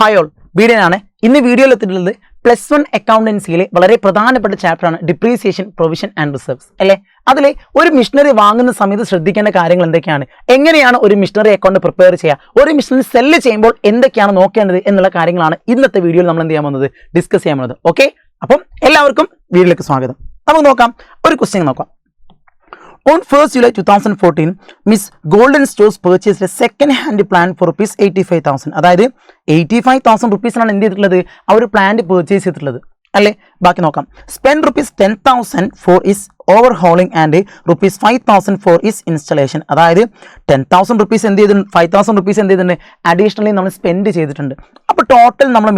Hi all വീഡിയോനാണ് ഇന്ന് വീഡിയോയിൽ എത്തിയിട്ടുള്ളത് +1 അക്കൗണ്ടൻസിയിലെ വളരെ പ്രധാനപ്പെട്ട ചാപ്റ്ററാണ് ഡിപ്രീസിയേഷൻ പ്രൊവിഷൻ ആൻഡ് റിസർവ്സ് അല്ലേ. അതിലെ ഒരു മിഷനറി വാങ്ങുന്ന സമയത്ത് ശ്രദ്ധിക്കേണ്ട കാര്യങ്ങൾ എന്തൊക്കെയാണ്, എങ്ങനെയാണ് ഒരു മിഷനറി അക്കൗണ്ട് പ്രിപ്പയർ ചെയ്യുക, ഒരു മിഷനറി സെല്ല് ചെയ്യുമ്പോൾ എന്തൊക്കെയാണ് നോക്കേണ്ടത് എന്നുള്ള കാര്യങ്ങളാണ് ഇന്നത്തെ വീഡിയോയിൽ നമ്മൾ എന്ത് ചെയ്യാൻ പോകുന്നത്, ഡിസ്കസ് ചെയ്യാൻ പോകുന്നത്. ഓക്കെ, അപ്പം എല്ലാവർക്കും വീഡിയോയിലേക്ക് സ്വാഗതം. നമുക്ക് നോക്കാം, ഒരു ക്വസ്റ്റ്യൻ നോക്കാം. On 1st July 2014, Miss Golden Stores purchased a second-hand plant for rupees 85,000. അതായത് 85,000 റുപ്പീസിനാണ് എന്ത് ചെയ്തിട്ടുള്ളത്, ആ ഒരു പ്ലാന്റ് പർച്ചേസ് ചെയ്തിട്ടുള്ളത് അല്ലേ. ബാക്കി നോക്കാം. Spend rupees 10,000 for its overhauling and rupees 5,000 for its installation. അതായത് 10,000 റുപ്പീസ് എന്ത് ചെയ്തിട്ടുണ്ട്, 5,000 റുപ്പീസ് എന്ത് ചെയ്തിട്ടുണ്ട്, അഡീഷണലി നമ്മൾ സ്പെൻഡ് ചെയ്തിട്ടുണ്ട്. അപ്പോൾ ടോട്ടൽ നമ്മൾ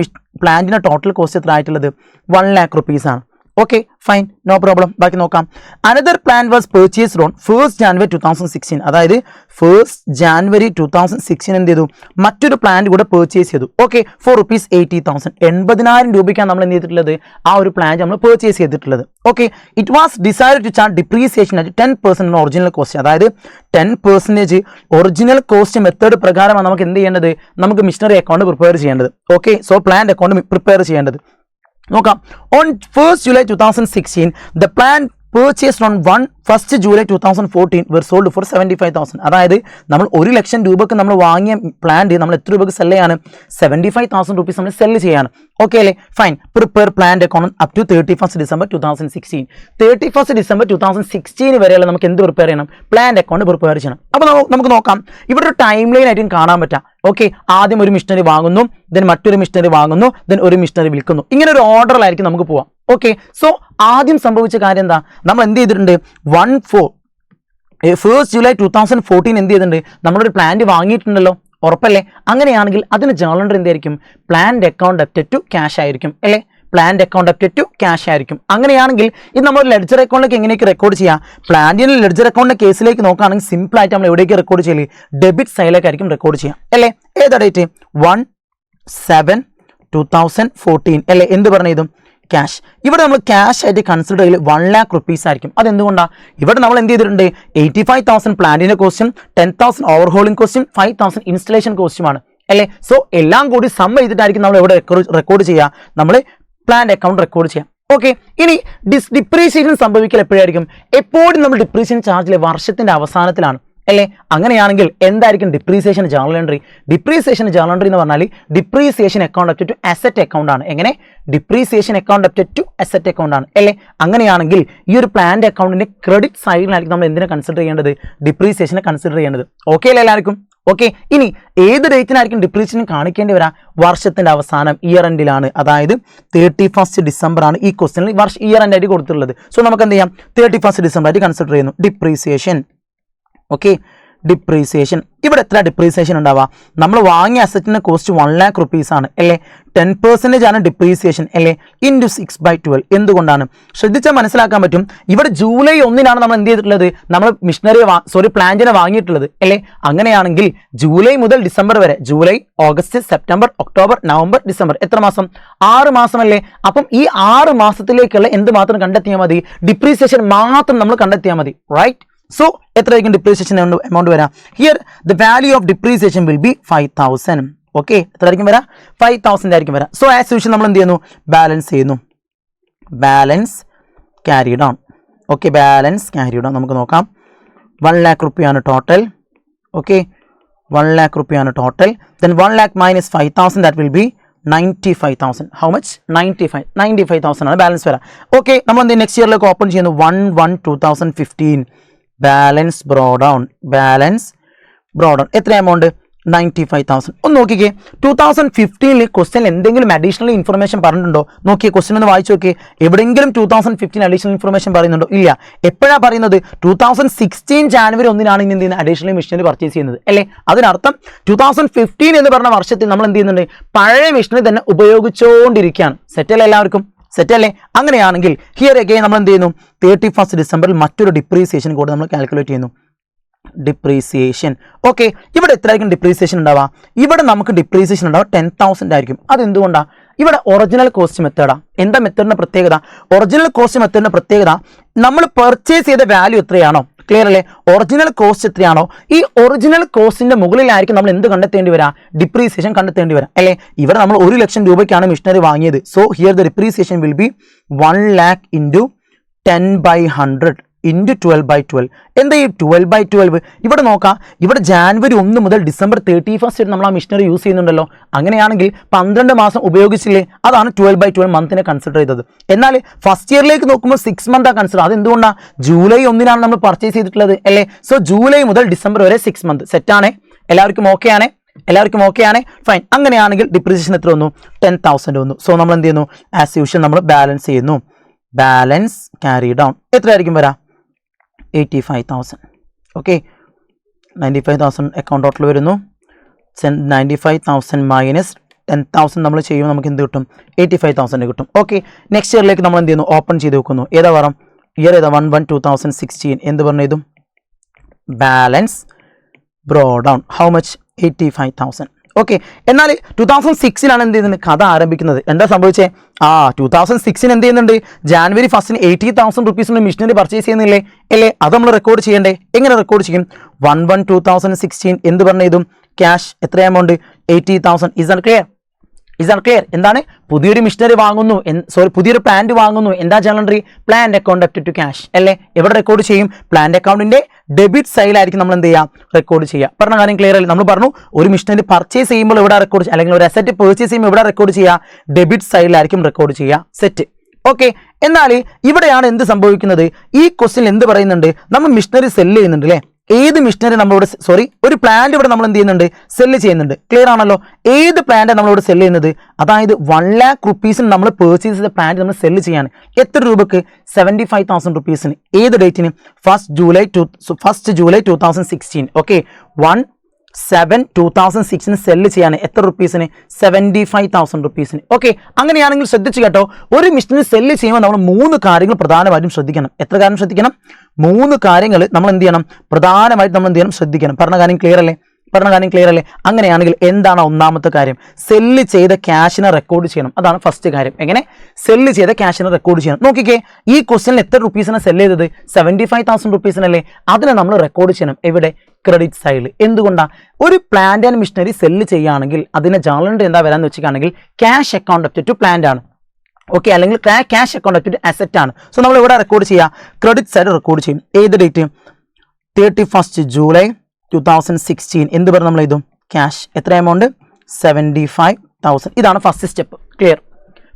പ്ലാന്റിൻ്റെ ടോട്ടൽ കോസ്റ്റ് എത്ര ആയിട്ടുള്ളത് 1 lakh റുപ്പീസാണ്. Okay fine, no problem. ബാക്കി നോക്കാം. Another plan was purchased on 1st January 2016. അതായത് 1st January 2016 എന്ത് ചെയ്തു, മറ്റൊരു പ്ലാന്റ് കൂടെ പർച്ചേസ് ചെയ്തു. Okay, four rupees 80,000. 80,000 രൂപയ്ക്കാണ് നമ്മൾ എന്ത് ചെയ്തിട്ടുള്ളത്, ആ ഒരു പ്ലാന്റ് നമ്മൾ പർച്ചേസ് ചെയ്തിട്ടുള്ളത്. Okay, it was decide to charge depreciation at 10% original cost. അതായത് 10% ഒറിജിനൽ കോസ്റ്റ് മെത്തേഡ് പ്രകാരമാണ് നമുക്ക് എന്ത് ചെയ്യേണ്ടത്, നമുക്ക് മിഷനറി അക്കൗണ്ട് പ്രിപ്പയർ ചെയ്യേണ്ടത്. Okay, so plant account prepare ചെയ്യേണ്ടത്. നോക്കാം. On 1st July 2016 the plant purchased on 1st July 2014 were sold for 75,000. അതായത് നമ്മൾ 1 ലക്ഷം രൂപക്ക് നമ്മൾ വാങ്ങിയ പ്ലാന്റ് നമ്മൾ എത്ര രൂപക്ക് സെല് ചെയ്യാണ്, 75,000 റുപ്പീസ് നമ്മൾ സെല് ചെയ്യാണ്. ഓക്കെ അല്ലേ, fine. Prepare plant account up to 31st December 2016. 31st December 2016 വരെയുള്ള നമുക്ക് എന്ത് പ്രിപ്പയർ ചെയ്യണം, പ്ലാന്റ് അക്കൗണ്ട് പ്രിപ്പയർ ചെയ്യണം. അപ്പോൾ നമുക്ക് നോക്കാം, ഇവിടെ ഒരു ടൈം ലൈൻ ആയിട്ടും കാണാൻ പറ്റാം. ഓക്കെ, ആദ്യം ഒരു മിഷനറി വാങ്ങുന്നു, ദെൻ മറ്റൊരു മിഷനറി വാങ്ങുന്നു, ദെൻ ഒരു മിഷനറി വിൽക്കുന്നു. ഇങ്ങനെ ഒരു ഓർഡറിലായിരിക്കും നമുക്ക് പോവാം. ഓക്കെ, സോ ആദ്യം സംഭവിച്ച കാര്യം എന്താ, നമ്മൾ എന്ത് ചെയ്തിട്ടുണ്ട്, 1st July 2014 എന്ത് ചെയ്തിട്ടുണ്ട്, നമ്മളൊരു പ്ലാന്റ് വാങ്ങിയിട്ടുണ്ടല്ലോ, ഉറപ്പല്ലേ. അങ്ങനെയാണെങ്കിൽ അതിന് ജേർണൽ എൻട്രി എന്തായിരിക്കും, plant account debited to cash ആയിരിക്കും അല്ലേ. Plant account debited to cash ആയിരിക്കും. അങ്ങനെയാണെങ്കിൽ ഇത് നമ്മൾ ലെഡ്ജർ അക്കൗണ്ടിലേക്ക് എങ്ങനെയൊക്കെ റെക്കോർഡ് ചെയ്യാം, പ്ലാന്റിന് ലെഡ്ജർ അക്കൗണ്ടിന്റെ കേസിലേക്ക് നോക്കുകയാണെങ്കിൽ സിമ്പിൾ ആയിട്ട് നമ്മൾ എവിടേക്ക് റെക്കോർഡ് ചെയ്യില്ലേ, ഡെബിറ്റ് സൈഡിലേക്കായിരിക്കും റെക്കോർഡ് ചെയ്യാം അല്ലേ. ഏതാ ഡേറ്റ്, 1/7/2014 അല്ലേ. എന്ത് പറഞ്ഞതും ക്യാഷ്. ഇവിടെ നമ്മൾ ക്യാഷ് ആയിട്ട് കൺസിഡർ ചെയ്യൽ 1 lakh റുപ്പീസ് ആയിരിക്കും. അതെന്തുകൊണ്ടാണ്, ഇവിടെ നമ്മൾ എന്ത് ചെയ്തിട്ടുണ്ട്, 85,000 പ്ലാന്റിന്റെ കോസ്റ്റും 10,000 ഓവർഹോളിംഗ് കോസ്റ്റും 5,000 ഇൻസ്റ്റലേഷൻ കോസ്റ്റുമാണ് അല്ലേ. സോ എല്ലാം കൂടി സം ചെയ്തിട്ടായിരിക്കും നമ്മൾ ഇവിടെ റെക്കോർഡ് ചെയ്യുക, നമ്മൾ പ്ലാന്റ് അക്കൗണ്ട് റെക്കോർഡ് ചെയ്യാം. ഓക്കെ, ഇനി ഡിപ്രീസിയേഷൻ സംഭവിക്കൽ എപ്പോഴായിരിക്കും, എപ്പോഴും നമ്മൾ ഡിപ്രീസിയേഷൻ ചാർജിലെ വർഷത്തിന്റെ അവസാനത്തിലാണ് അല്ലേ. അങ്ങനെയാണെങ്കിൽ എന്തായിരിക്കും depreciation journal entry, depreciation journal entry എന്ന് പറഞ്ഞാൽ depreciation account debited to asset account ആണ്. എങ്ങനെ, depreciation account debited to asset account ആണ് അല്ലേ. അങ്ങനെയാണെങ്കിൽ ഈ ഒരു പ്ലാന്റ് അക്കൗണ്ടിന്റെ ക്രെഡിറ്റ് സൈഡിലായിരിക്കും നമ്മൾ എന്തിനെ കൺസിഡർ ചെയ്യേണ്ടത്, ഡിപ്രീസിയേഷനെ കൺസിഡർ ചെയ്യേണ്ടത്. ഓക്കെ അല്ലേ എല്ലാവർക്കും. ഓക്കെ, ഇനി ഏത് ഡേറ്റിനായിരിക്കും ഡിപ്രീസിയേഷൻ കാണിക്കേണ്ടി വരാം, വർഷത്തിന്റെ അവസാനം, ഇയർ എൻഡിലാണ്. അതായത് 31st December ആണ് ഈ ക്വസ്റ്റ്യനിൽ ഇയർ എൻഡ് ആയിട്ട് കൊടുത്തിട്ടുള്ളത്. സോ നമുക്ക് എന്ത് ചെയ്യാം, 31st December ആയിട്ട് കൺസിഡർ ചെയ്യുന്നു ഡിപ്രീസിയേഷൻ. Okay, depreciation. ഇവിടെ എത്ര ഡിപ്രീസിയേഷൻ ഉണ്ടാവുക, നമ്മൾ വാങ്ങിയ അസറ്റിന്റെ കോസ്റ്റ് 1 lakh റുപ്പീസ് ആണ് അല്ലേ. 10% ആണ് ഡിപ്രീസിയേഷൻ അല്ലേ, ഇൻറ്റു 6/12. എന്തുകൊണ്ടാണ്, ശ്രദ്ധിച്ചാൽ മനസ്സിലാക്കാൻ പറ്റും. ഇവിടെ ജൂലൈ 1 നമ്മൾ എന്ത് ചെയ്തിട്ടുള്ളത്, നമ്മൾ പ്ലാന്റിനെ വാങ്ങിയിട്ടുള്ളത് അല്ലേ. അങ്ങനെയാണെങ്കിൽ ജൂലൈ മുതൽ ഡിസംബർ വരെ, July, August, September, October, November, December, എത്ര മാസം, 6 മാസമല്ലേ. അപ്പം ഈ 6 മാസത്തിലേക്കുള്ള എന്ത് മാത്രം കണ്ടെത്തിയാൽ മതി, ഡിപ്രീസിയേഷൻ മാത്രം നമ്മൾ കണ്ടെത്തിയാൽ മതി, റൈറ്റ്. സോ എത്രയായിരിക്കും ഡിപ്രീസിയേഷൻ എമൗണ്ട് വരാം, here the value of depreciation will be 5,000. Okay, എത്രയായിരിക്കും വരാം, 5,000 ആയിരിക്കും വരാം. സോ ആസ് യൂഷ്വൽ നമ്മൾ എന്ത് ചെയ്യുന്നു, ബാലൻസ് ചെയ്യുന്നു, balance carried on. Okay, balance carried on. നമുക്ക് നോക്കാം, 1 lakh റുപ്പിയാണ് ടോട്ടൽ. ഓക്കെ, 1 lakh റുപ്പിയാണ് total. Then 1 lakh minus 5,000 that will be 95,000. How much, 95,000 ആണ് ബാലൻസ് വരാം. ഓക്കെ, നമ്മൾ എന്ത് നെക്സ്റ്റ് ഇയറിലേക്ക് ഓപ്പൺ ചെയ്യുന്നു, 1/1/2015 ബാലൻസ് ബ്രോഡൗൺ, ബാലൻസ് ബ്രോഡൗൺ. എത്ര എമൗണ്ട്, 95,000. ഒന്ന് നോക്കിക്കേ, 2015 ക്വസ്റ്റ്യൻ എന്തെങ്കിലും അഡീഷണൽ ഇൻഫർമേഷൻ പറഞ്ഞിട്ടുണ്ടോ, നോക്കിയേ ക്വസ്റ്റ്യൻ ഒന്ന് വായിച്ചു നോക്കിയേ. എവിടെയെങ്കിലും 2015 അഡീഷണൽ ഇൻഫർമേഷൻ പറയുന്നുണ്ടോ, ഇല്ല. എപ്പോഴാണ് പറയുന്നത്, 2016 January 1 ഇനി എന്ത് ചെയ്യുന്നത്, അഡീഷണൽ മിഷനറി പർച്ചേസ് ചെയ്യുന്നത് അല്ലേ. അതിനർത്ഥം 2015 എന്ന് പറഞ്ഞ വർഷത്തിൽ നമ്മൾ എന്ത് ചെയ്യുന്നുണ്ട്, പഴയ മിഷനറി തന്നെ ഉപയോഗിച്ചുകൊണ്ടിരിക്കുകയാണ്. സെറ്റല്ലേ എല്ലാവർക്കും, സെറ്റല്ലേ. അങ്ങനെയാണെങ്കിൽ ഹിയർ അഗൈൻ നമ്മൾ എന്ത് ചെയ്യുന്നു, 31st December മറ്റൊരു ഡിപ്രീസിയേഷൻ കൂടെ നമ്മൾ കാൽക്കുലേറ്റ് ചെയ്യുന്നു, ഡിപ്രീസിയേഷൻ. ഓക്കെ, ഇവിടെ എത്രയായിരിക്കും ഡിപ്രീസിയേഷൻ ഉണ്ടാവുക, ഇവിടെ നമുക്ക് ഡിപ്രീസിയേഷൻ ഉണ്ടാവുക 10,000 ആയിരിക്കും. അതെന്തുകൊണ്ടാണ്, ഇവിടെ ഒറിജിനൽ കോസ്റ്റ് മെത്തേഡാണ്. എന്താ മെത്തേഡിന്റെ പ്രത്യേകത, ഒറിജിനൽ കോസ്റ്റ് മെത്തേഡിന്റെ പ്രത്യേകത, നമ്മൾ പർച്ചേസ് ചെയ്ത വാല്യൂ എത്രയാണോ, ക്ലിയർ അല്ലേ? ഒറിജിനൽ കോസ്റ്റ് എത്രയാണോ ഈ ഒറിജിനൽ കോസ്റ്റിന്റെ മുകളിലായിരിക്കും നമ്മൾ എന്ത് കണ്ടെത്തേണ്ടി വരാം? ഡിപ്രീസിയേഷൻ കണ്ടെത്തേണ്ടി വരാം അല്ലേ? ഇവിടെ നമ്മൾ 1 ലക്ഷം രൂപയ്ക്കാണ് മെഷീനറി വാങ്ങിയത്. So here the depreciation will be 1 lakh into 10/100 into 12/12. എന്താ ഈ 12/12? ഇവിടെ നോക്കാം, ഇവിടെ ജാനുവരി 1 മുതൽ ഡിസംബർ 31 വരെ നമ്മൾ ആ മെഷീനറി യൂസ് ചെയ്യുന്നുണ്ടല്ലോ. അങ്ങനെയാണെങ്കിൽ 12 മാസം ഉപയോഗിച്ചില്ലേ? അതാണ് 12/12 മന്തിനെ കൺസിഡർ ചെയ്തത്. എന്നാൽ ഫസ്റ്റ് ഇയറിലേക്ക് നോക്കുമ്പോൾ 6 മന്താണ് കൺസിഡർ. അതെന്തുകൊണ്ടാണ്? ജൂലൈ 1 നമ്മൾ പർച്ചേസ് ചെയ്തിട്ടുള്ളത് അല്ലേ? സോ ജൂലൈ മുതൽ ഡിസംബർ വരെ 6 മന്ത്. സെറ്റാണേ? എല്ലാവർക്കും ഓക്കെ ആണ്? ഫൈൻ. അങ്ങനെയാണെങ്കിൽ ഡിപ്രീസിയേഷൻ എത്ര വന്നു? 10,000 വന്നു. സോ നമ്മൾ എന്ത് ചെയ്യുന്നു? ആസ് യൂഷ്വൽ നമ്മൾ ബാലൻസ് ചെയ്യുന്നു. ബാലൻസ് ക്യാരി ഡൗൺ എത്രയായിരിക്കും വരാം? 85,000. ഓക്കെ, 95,000 അക്കൗണ്ട് ടോട്ടൽ വരുന്നു. 95,000 മൈനസ് 10,000 നമ്മൾ ചെയ്യുമ്പോൾ നമുക്ക് എന്ത് കിട്ടും? 85,000 കിട്ടും. ഓക്കെ, നെക്സ്റ്റ് ഇയറിലേക്ക് നമ്മൾ എന്ത് ചെയ്യുന്നു? ഓപ്പൺ ചെയ്ത് വെക്കുന്നു. ഏതാ വാരം? ഇയർ ഏതാ? 1/1/2016. എന്ത് പറഞ്ഞു ഇതും? Balance bro down. How much? 85,000. Okay, എന്നാൽ 2006 എന്ത് ചെയ്യുന്നത്? കഥ ആരംഭിക്കുന്നത്. എന്താ സംഭവിച്ചേ? 2006 എന്ത് ചെയ്യുന്നുണ്ട്? ജാനുവരി 1 80,000 റുപ്പീസിന് മെഷീനറി പർച്ചേസ് ചെയ്യുന്നില്ലേ അല്ലേ? അത് നമ്മൾ റെക്കോർഡ് ചെയ്യണ്ടേ? എങ്ങനെ റെക്കോർഡ് ചെയ്യും? 1/1/2016 എന്ത് പറഞ്ഞു ഇതും? ക്യാഷ് എത്ര എമൗണ്ട്? 80,000. Is R clear? എന്താണ്? പുതിയൊരു മെഷീനറി വാങ്ങുന്നു, പുതിയൊരു പ്ലാന്റ് വാങ്ങുന്നു. എന്താ general plant account apt to cash അല്ലേ? എവിടെ റെക്കോർഡ് ചെയ്യും? പ്ലാന്റ് അക്കൗണ്ടിന്റെ ഡെബിറ്റ് സൈഡിലായിരിക്കും നമ്മൾ എന്ത് ചെയ്യുക? റെക്കോർഡ് ചെയ്യുക. പറഞ്ഞ കാര്യം ക്ലിയർ അല്ലേ? നമ്മൾ പറഞ്ഞു ഒരു മെഷീനറി പർച്ചേസ് ചെയ്യുമ്പോൾ എവിടെ റെക്കോർഡ്, അല്ലെങ്കിൽ ഒരു അസറ്റ് പർച്ചേസ് ചെയ്യുമ്പോൾ എവിടെ റെക്കോർഡ് ചെയ്യുക? ഡെബിറ്റ് സൈഡിലായിരിക്കും റെക്കോർഡ് ചെയ്യുക. സെറ്റ്. ഓക്കെ, എന്നാൽ ഇവിടെയാണ് എന്ത് സംഭവിക്കുന്നത്? ഈ ക്വസ്റ്റ്യൻ എന്ത് പറയുന്നുണ്ട്? നമ്മൾ മെഷീനറി സെല്ല് ചെയ്യുന്നുണ്ട് അല്ലേ? ഏത് മെഷീനറി നമ്മളിവിടെ ഒരു പ്ലാന്റ് ഇവിടെ നമ്മൾ എന്ത് ചെയ്യുന്നുണ്ട്? സെല്ല് ചെയ്യുന്നുണ്ട്. ക്ലിയർ ആണല്ലോ? ഏത് പ്ലാന്റ് നമ്മളിവിടെ സെല്ല് ചെയ്യുന്നത്? അതായത് 1 lakh റുപ്പീസിന് നമ്മൾ പർച്ചേസ് ചെയ്ത പ്ലാന്റ് നമ്മൾ സെല്ല് ചെയ്യാണ്. എത്ര രൂപക്ക്? 75,000 റുപ്പീസിന്. ഏത് ഡേറ്റിന്? 1 ജൂലൈ 2016. ഓക്കെ, 1/7/2006 സെല്ല് ചെയ്യാണ്. എത്ര റുപ്പീസിന്? 75,000 റുപ്പീസിന്. ഓക്കെ, അങ്ങനെയാണെങ്കിൽ ശ്രദ്ധിച്ചു കേട്ടോ, ഒരു മെഷീനറി സെല്ല് ചെയ്യുമ്പോൾ നമ്മൾ 3 കാര്യങ്ങൾ പ്രധാനമായിട്ടും ശ്രദ്ധിക്കണം. എത്ര കാര്യം ശ്രദ്ധിക്കണം? 3 കാര്യങ്ങൾ നമ്മൾ എന്ത് ചെയ്യണം? പ്രധാനമായിട്ട് നമ്മൾ എന്ത് ചെയ്യണം? ശ്രദ്ധിക്കണം. പറഞ്ഞ കാര്യം ക്ലിയർ അല്ലേ? അങ്ങനെയാണെങ്കിൽ എന്താണ് ഒന്നാമത്തെ കാര്യം? സെല്ല് ചെയ്ത ക്യാഷിനെ റെക്കോർഡ് ചെയ്യണം. അതാണ് ഫസ്റ്റ് കാര്യം. എങ്ങനെ? സെല്ല് ചെയ്ത ക്യാഷിനെ റെക്കോർഡ് ചെയ്യണം. നോക്കിക്കേ, ഈ ക്വസ്റ്റ്യനിൽ എത്ര റുപ്പീസിനെ സെല്ല് ചെയ്തത്? 75,000 റുപ്പീസിനല്ലേ? അതിനെ നമ്മൾ റെക്കോർഡ് ചെയ്യണം. എവിടെ? ക്രെഡിറ്റ് സൈഡിൽ. എന്തുകൊണ്ടാണ്? ഒരു പ്ലാന്റ് ആൻഡ് മെഷീനറി സെല്ല് ചെയ്യുകയാണെങ്കിൽ അതിന്റെ ജേർണൽ എൻട്രി എന്താ വരാന്ന് വെച്ചിട്ടാണെങ്കിൽ cash account apt to plant ആണ്. ഓക്കെ, അല്ലെങ്കിൽ cash account apt to asset ആണ്. സോ നമ്മൾ ഇവിടെ റെക്കോർഡ് ചെയ്യുക, ക്രെഡിറ്റ് സൈഡ് റെക്കോർഡ് ചെയ്യും. ഏത് ഡേറ്റ്? 31 ജൂലൈ 2016. എന്ത് പറഞ്ഞു നമ്മൾ ഇതും? ക്യാഷ്. എത്ര എമൗണ്ട്? 75,000. ഇതാണ് first step. Clear?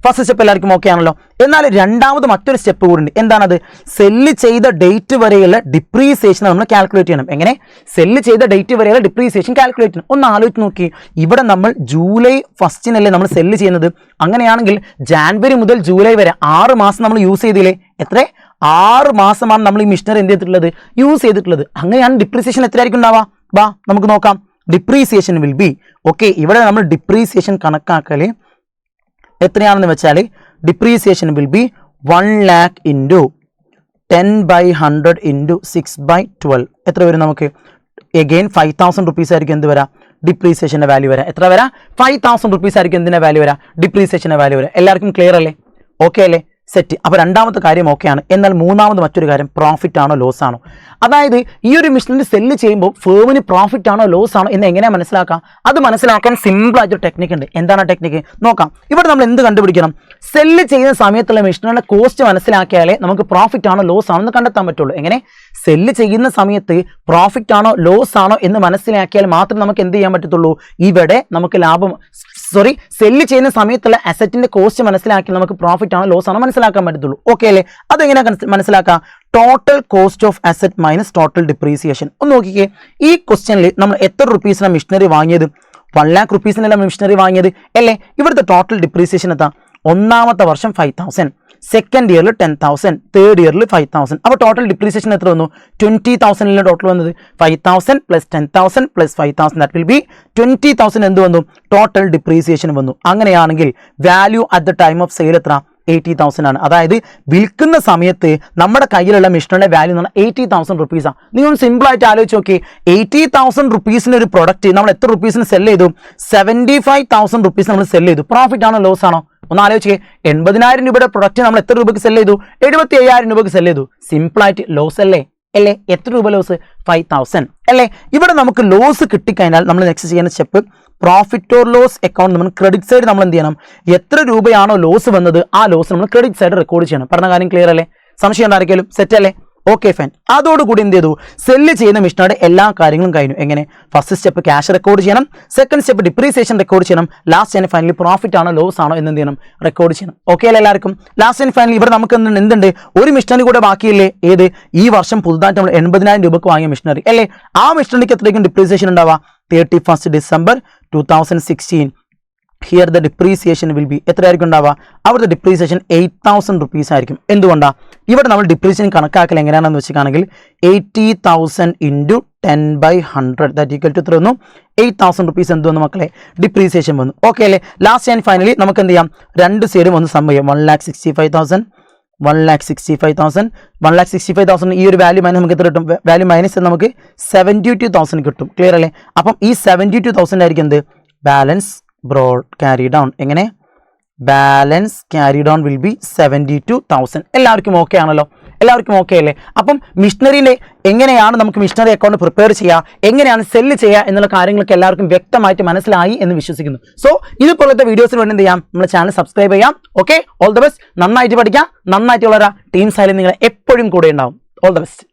First step എല്ലാവർക്കും ഓക്കെ ആണല്ലോ? എന്നാൽ രണ്ടാമത് മറ്റൊരു സ്റ്റെപ്പ് കൂടി ഉണ്ട്. എന്താണത്? സെല്ല് ചെയ്ത ഡേറ്റ് വരെയുള്ള ഡിപ്രീസിയേഷൻ നമ്മൾ കാൽക്കുലേറ്റ് ചെയ്യണം. എങ്ങനെ? സെല്ല് ചെയ്ത ഡേറ്റ് വരെയുള്ള ഡിപ്രീസിയേഷൻ കാൽക്കുലേറ്റ് ചെയ്യണം. ഒന്ന് ആലോചിച്ച് നോക്കി, ഇവിടെ നമ്മൾ ജൂലൈ 1 നമ്മൾ സെല്ല് ചെയ്യുന്നത്. അങ്ങനെയാണെങ്കിൽ ജാനുവരി മുതൽ ജൂലൈ വരെ 6 മാസം നമ്മൾ യൂസ് ചെയ്തില്ലേ? എത്ര? 6 മാസമാണ് നമ്മൾ ഈ മെഷീനറി എന്ത് ചെയ്തിട്ടുള്ളത്? യൂസ് ചെയ്തിട്ടുള്ളത്. അങ്ങനെയാണ് ഡിപ്രീസിയേഷൻ എത്രയായിരിക്കും ഉണ്ടാവുക? വാ നമുക്ക് നോക്കാം. ഡിപ്രീസിയേഷൻ വിൽ ബി, ഓക്കെ, ഇവിടെ നമ്മൾ ഡിപ്രീസിയേഷൻ കണക്കാക്കൽ എത്രയാണെന്ന് വെച്ചാൽ depreciation will be 1 lakh into 10/100 into 6/12. എത്ര വരും നമുക്ക്? എഗെയിൻ 5,000 റുപ്പീസ് ആയിരിക്കും എന്ത് വരാം? ഡിപ്രീസിയേഷൻ്റെ വാല്യൂ വരാം. എത്ര വരാം? 5,000 റുപ്പീസ് ആയിരിക്കും എന്തിൻ്റെ വാല്യൂ വരാം? ഡിപ്രീസിയേഷൻ്റെ വാല്യൂ വരാം. എല്ലാവർക്കും ക്ലിയർ അല്ലേ? ഓക്കെ അല്ലേ? സെറ്റ്. അപ്പോൾ രണ്ടാമത്തെ കാര്യം ഓക്കെയാണ്. എന്നാൽ മൂന്നാമത് മറ്റൊരു കാര്യം, പ്രോഫിറ്റ് ആണോ ലോസ് ആണോ? അതായത് ഈ ഒരു മെഷീനറി സെല്ല് ചെയ്യുമ്പോൾ ഫേമിന് പ്രോഫിറ്റ് ആണോ ലോസ് ആണോ എന്ന് എങ്ങനെയാണ് മനസ്സിലാക്കാം? അത് മനസ്സിലാക്കാൻ സിമ്പിൾ ആയിട്ടൊരു ടെക്നിക്ക് ഉണ്ട്. എന്താണ് ടെക്നിക്ക്? നോക്കാം. ഇവിടെ നമ്മൾ എന്ത് കണ്ടുപിടിക്കണം? സെല്ല് ചെയ്യുന്ന സമയത്തുള്ള മെഷീനറിയുടെ കോസ്റ്റ് മനസ്സിലാക്കിയാലേ നമുക്ക് പ്രോഫിറ്റ് ആണോ ലോസ് ആണോ എന്ന് കണ്ടെത്താൻ പറ്റുള്ളൂ. എങ്ങനെ? സെല്ല് ചെയ്യുന്ന സമയത്ത് പ്രോഫിറ്റ് ആണോ ലോസ് ആണോ എന്ന് മനസ്സിലാക്കിയാൽ മാത്രം നമുക്ക് എന്ത് ചെയ്യാൻ പറ്റത്തുള്ളൂ? ഇവിടെ നമുക്ക് സെല്ല് ചെയ്യുന്ന സമയത്തുള്ള അസറ്റിന്റെ കോസ്റ്റ് മനസ്സിലാക്കി നമുക്ക് പ്രോഫിറ്റ് ആണോ ലോസ് ആണോ മനസ്സിലാക്കാൻ പറ്റത്തുള്ളൂ. ഓക്കെ അല്ലേ? അതെങ്ങനെയാണ് മനസ്സിലാക്കാം? Total cost of asset minus total depreciation. ഒന്ന് നോക്കിക്കേ, ഈ ക്വസ്റ്റ്യനിൽ നമ്മൾ എത്ര റുപ്പീസിനാണ് മെഷീനറി വാങ്ങിയത്? 1 lakh റുപ്പീസിനല്ല മെഷീനറി വാങ്ങിയത് അല്ലേ? ഇവിടുത്തെ ടോട്ടൽ ഡിപ്രീസിയേഷൻ എത്താം. ഒന്നാമത്തെ വർഷം 5,000, സെക്കൻഡ് ഇയറിൽ 10,000, തേർഡ് ഇയറിൽ 5,000. അപ്പോൾ ടോട്ടൽ ഡിപ്രീസിയേഷൻ എത്ര വന്നു? 20,000 ടോട്ടൽ വന്നത്. 5,000 + 10,000 + 5,000 ദാറ്റ് വിൽ ബി 20,000 എന്ത് വന്നു? ടോട്ടൽ ഡിപ്രീസിയേഷൻ വന്നു. അങ്ങനെയാണെങ്കിൽ value at the time of sale എത്ര? 80,000 ആണ്. അതായത് വിൽക്കുന്ന സമയത്ത് നമ്മുടെ കയ്യിലുള്ള മെഷീനറിയുടെ വാല്യൂ എന്ന് പറഞ്ഞാൽ 80,000 റുപ്പീസാണ്. നിങ്ങൾ സിമ്പിൾ ആയിട്ട് ആലോചിച്ച് നോക്കി, 80,000 റുപ്പീസിന് ഒരു പ്രൊഡക്റ്റ് നമ്മൾ എത്ര റുപ്പീസിന് സെല്ല് ചെയ്തു? 75,000 റുപ്പീസ് നമ്മൾ സെല്ല് ചെയ്തു. പ്രോഫിറ്റ് ആണോ ലോസ് ആണോ? ഒന്ന് ആലോചിക്കേ. 80,000 രൂപയുടെ പ്രൊഡക്റ്റ് നമ്മൾ എത്ര രൂപയ്ക്ക് സെല്ല് ചെയ്തു? 75,000 രൂപയ്ക്ക് സെല്ല് ചെയ്തു. സിമ്പിൾ ആയിട്ട് ലോസ് അല്ലേ? അല്ലേ? എത്ര രൂപ ലോസ്? 5000 അല്ലേ? ഇവിടെ നമുക്ക് ലോസ് കിട്ടിക്കഴിഞ്ഞാൽ നമ്മൾ നെക്സ്റ്റ് ചെയ്യുന്ന step profit or loss account നമ്മൾ ക്രെഡിറ്റ് സൈഡ് നമ്മൾ എന്ത് ചെയ്യണം? എത്ര രൂപയാണോ ലോസ് വന്നത് ആ ലോസ് നമ്മൾ ക്രെഡിറ്റ് സൈഡ് റെക്കോർഡ് ചെയ്യണം. പറഞ്ഞ കാര്യം ക്ലിയർ അല്ലേ? സംശയം ഉണ്ടായിരിക്കലും? സെറ്റ് അല്ലേ? Okay fine. അതോടുകൂടി എന്ത് ചെയ്തു? സെല്ല് ചെയ്യുന്ന മെഷീനയുടെ എല്ലാ കാര്യങ്ങളും കഴിഞ്ഞു. എങ്ങനെ? ഫസ്റ്റ് സ്റ്റെപ്പ് ക്യാഷ് റെക്കോർഡ് ചെയ്യണം, സെക്കൻഡ് സ്റ്റെപ്പ് ഡിപ്രീസിയേഷൻ റെക്കോർഡ് ചെയ്യണം, ലാസ്റ്റ് ആൻഡ് ഫൈനലി പ്രോഫിറ്റ് ആണോ ലോസ് ആണോ എന്ന് എന്ത് ചെയ്യണം? റെക്കോർഡ് ചെയ്യണം. ഓക്കെ അല്ലേ എല്ലാവർക്കും? ലാസ്റ്റ് ആൻഡ് ഫൈനലി ഇവിടെ നമുക്ക് എന്തുണ്ട്? ഒരു മെഷീനറി കൂടെ ബാക്കിയില്ലേ? ഏത്? ഈ വർഷം പുതുതായിട്ട് നമ്മൾ 80,000 രൂപക്ക് വാങ്ങിയ മെഷീനറി അല്ലേ? ആ മെഷീനറിക്ക് എത്രയ്ക്കും ഡിപ്രീസിയേഷൻ ഉണ്ടാവുക? 31st December 2016. Here the depreciation will be എത്രയായിരിക്കും ഉണ്ടാവുക? അവിടുത്തെ ഡിപ്രീസിയേഷൻ 8,000 rupees ആയിരിക്കും. എന്തുകൊണ്ടാണ്? ഇവിടെ നമ്മൾ ഡിപ്രീസിയേഷൻ കണക്കാക്കൽ എങ്ങനെയാണെന്ന് വെച്ചിട്ടാണെങ്കിൽ 80,000 × 10/100 ദാറ്റ് ഈക്വൽ ടു എത്ര വന്നു? 8,000 rupees എന്ത് വന്നു മക്കളെ? ഡിപ്രീസിയേഷൻ വന്നു. ഓക്കെ അല്ലേ? ലാസ്റ്റ് ആൻഡ് ഫൈനലി നമുക്ക് എന്ത് ചെയ്യാം? രണ്ട് സൈഡും ഒന്ന് സം ചെയ്യാം. 1,65,000 1,65,000 ഈ ഒരു വാല്യൂ മൈനസ് നമുക്ക് എത്ര കിട്ടും? വാല്യൂ മൈനസ് നമുക്ക് 72,000 കിട്ടും. ക്ലിയർ അല്ലേ? അപ്പം ഈ 72,000 ആയിരിക്കും എന്ത്? Balance brought carry down. എങ്ങനെ? Balance carry down will be 72,000. എല്ലാവർക്കും ഓക്കെ ആണല്ലോ? എല്ലാവർക്കും ഓക്കെ അല്ലേ? അപ്പം മിഷനറിയിലെ എങ്ങനെയാണ് നമുക്ക് മിഷനറി അക്കൗണ്ട് പ്രിപ്പയർ ചെയ്യുക, എങ്ങനെയാണ് സെല്ല് ചെയ്യുക എന്നുള്ള കാര്യങ്ങളൊക്കെ എല്ലാവർക്കും വ്യക്തമായിട്ട് മനസ്സിലായി എന്ന് വിശ്വസിക്കുന്നു. സോ ഇതുപോലത്തെ വീഡിയോസിന് വേണ്ടി എന്ത് ചെയ്യാം? നമ്മുടെ ചാനൽ സബ്സ്ക്രൈബ് ചെയ്യാം. Okay, all the best. നന്നായിട്ട് പഠിക്കാം, നന്നായിട്ട് വളരാം. ടീം സൈഡിൽ നിങ്ങൾ എപ്പോഴും കൂടെ ഉണ്ടാവും. All the best.